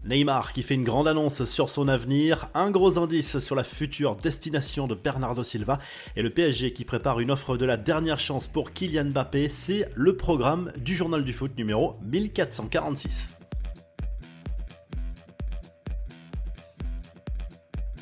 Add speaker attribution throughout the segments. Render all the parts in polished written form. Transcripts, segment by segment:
Speaker 1: Neymar qui fait une grande annonce sur son avenir, un gros indice sur la future destination de Bernardo Silva et le PSG qui prépare une offre de la dernière chance pour Kylian Mbappé, c'est le programme du journal du foot numéro 1446.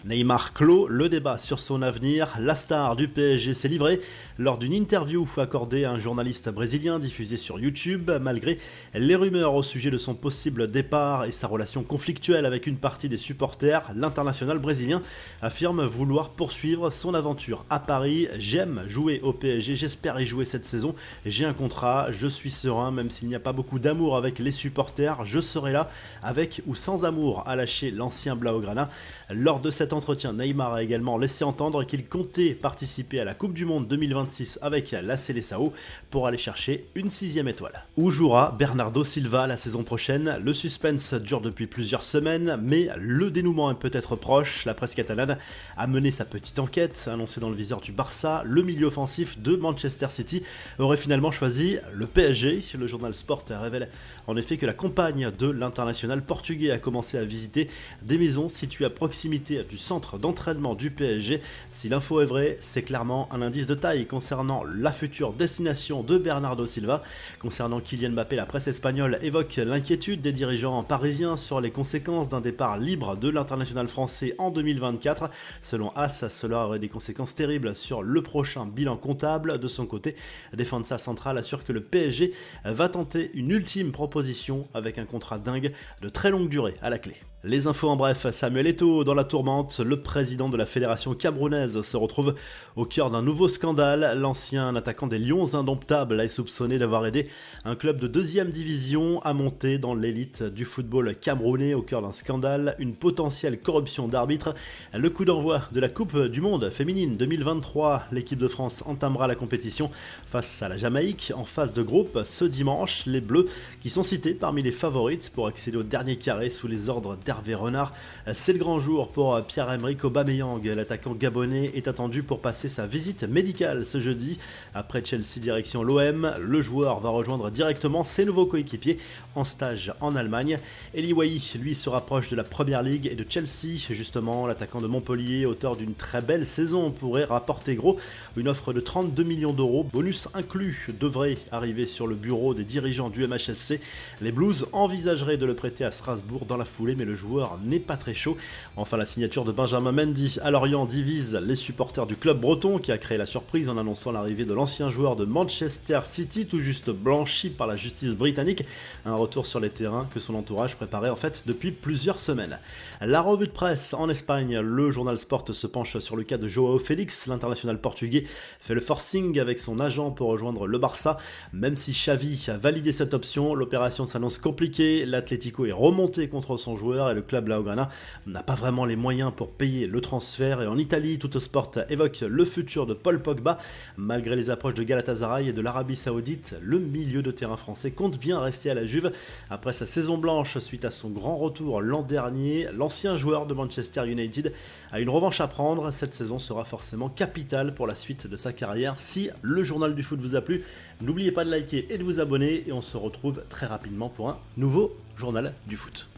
Speaker 1: Neymar clôt le débat sur son avenir. La star du PSG s'est livrée lors d'une interview accordée à un journaliste brésilien diffusée sur YouTube, malgré les rumeurs au sujet de son possible départ et sa relation conflictuelle avec une partie des supporters. L'international brésilien affirme vouloir poursuivre son aventure à Paris. J'aime jouer au PSG, j'espère y jouer cette saison. J'ai un contrat, je suis serein, même s'il n'y a pas beaucoup d'amour avec les supporters, je serai là, avec ou sans amour, a lâché l'ancien Blaugrana. Lors de cet entretien, Neymar a également laissé entendre qu'il comptait participer à la Coupe du Monde 2026 avec la Seleção pour aller chercher une 6e étoile. Où jouera Bernardo Silva la saison prochaine? Le suspense dure depuis plusieurs semaines, mais le dénouement est peut-être proche. La presse catalane a mené sa petite enquête, annoncée dans le viseur du Barça. Le milieu offensif de Manchester City aurait finalement choisi le PSG. Le journal Sport révèle en effet que la compagne de l'international portugais a commencé à visiter des maisons situées à proximité du centre d'entraînement du PSG. Si l'info est vraie, c'est clairement un indice de taille concernant la future destination de Bernardo Silva. Concernant Kylian Mbappé, la presse espagnole évoque l'inquiétude des dirigeants parisiens sur les conséquences d'un départ libre de l'international français en 2024. Selon AS, cela aurait des conséquences terribles sur le prochain bilan comptable. De son côté, Defensa Central assure que le PSG va tenter une ultime proposition avec un contrat dingue de très longue durée à la clé. Les infos en bref, Samuel Eto'o dans la tourmente, le président de la fédération camerounaise se retrouve au cœur d'un nouveau scandale. L'ancien attaquant des Lions indomptables est soupçonné d'avoir aidé un club de 2e division à monter dans l'élite du football camerounais au cœur d'un scandale, une potentielle corruption d'arbitre. Le coup d'envoi de la Coupe du Monde féminine 2023, l'équipe de France entamera la compétition face à la Jamaïque en phase de groupe ce dimanche. Les Bleus qui sont cités parmi les favorites pour accéder au dernier carré sous les ordres d'Hervé Renard. C'est le grand jour pour Pierre-Emerick Aubameyang. L'attaquant gabonais est attendu pour passer sa visite médicale ce jeudi. Après Chelsea direction l'OM, le joueur va rejoindre directement ses nouveaux coéquipiers en stage en Allemagne. Eli Wahi, lui, se rapproche de la Première Ligue et de Chelsea. Justement, l'attaquant de Montpellier, auteur d'une très belle saison, pourrait rapporter gros. Une offre de 32 millions d'euros, bonus inclus, devrait arriver sur le bureau des dirigeants du MHSC. Les Blues envisageraient de le prêter à Strasbourg dans la foulée, mais le joueur n'est pas très chaud. Enfin, la signature de Benjamin Mendy à Lorient divise les supporters du club breton qui a créé la surprise en annonçant l'arrivée de l'ancien joueur de Manchester City, tout juste blanchi par la justice britannique. Un retour sur les terrains que son entourage préparait en fait depuis plusieurs semaines. La revue de presse en Espagne, le journal Sport se penche sur le cas de Joao Félix. L'international portugais fait le forcing avec son agent pour rejoindre le Barça. Même si Xavi a validé cette option, l'opération s'annonce compliquée. L'Atlético est remonté contre son joueur et le club Blaugrana n'a pas vraiment les moyens pour payer le transfert. Et en Italie, Tuttosport évoque le futur de Paul Pogba. Malgré les approches de Galatasaray et de l'Arabie Saoudite, le milieu de terrain français compte bien rester à la Juve. Après sa saison blanche suite à son grand retour l'an dernier, l'ancien joueur de Manchester United a une revanche à prendre. Cette saison sera forcément capitale pour la suite de sa carrière. Si le journal du foot vous a plu, n'oubliez pas de liker et de vous abonner et on se retrouve très rapidement pour un nouveau journal du foot.